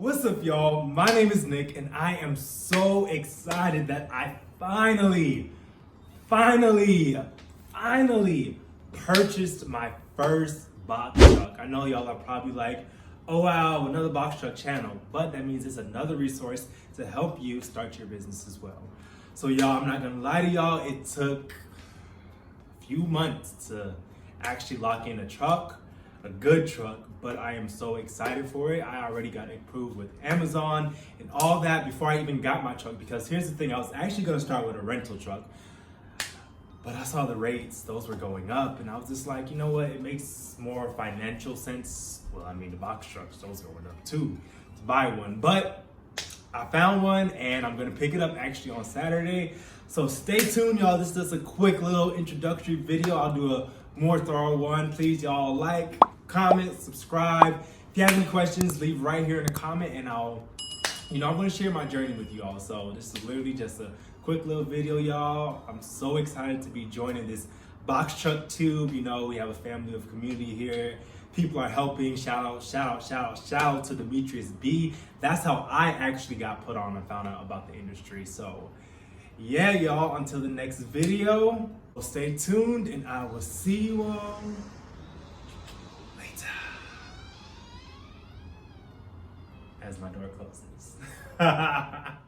What's up, y'all? My name is Nick, and I am so excited that I finally purchased my first box truck. I know y'all are probably like, oh wow, another box truck channel, but that means it's another resource to help you start your business as well. So y'all, I'm not gonna lie to y'all, it took a few months to actually lock in a truck, a good truck, but I am so excited for it. I already got it approved with Amazon and all that before I even got my truck, because here's the thing, I was actually gonna start with a rental truck, but I saw the rates, those were going up, and I was just like, you know what, it makes more financial sense. Well, I mean, the box trucks, those going up too, to buy one, but I found one and I'm gonna pick it up actually on Saturday. So stay tuned, y'all. This is just a quick little introductory video. I'll do a more thorough one. Please, y'all, like, comment, subscribe. If you have any questions, leave right here in the comment, and I'm gonna share my journey with you all. So this is literally just a quick little video, y'all. I'm so excited to be joining this box truck tube. You know, we have a family of community here. People are helping. Shout out to Demetrius B. That's how I actually got put on and found out about the industry. So yeah, y'all, until the next video, stay tuned and I will see you all later. As my door closes.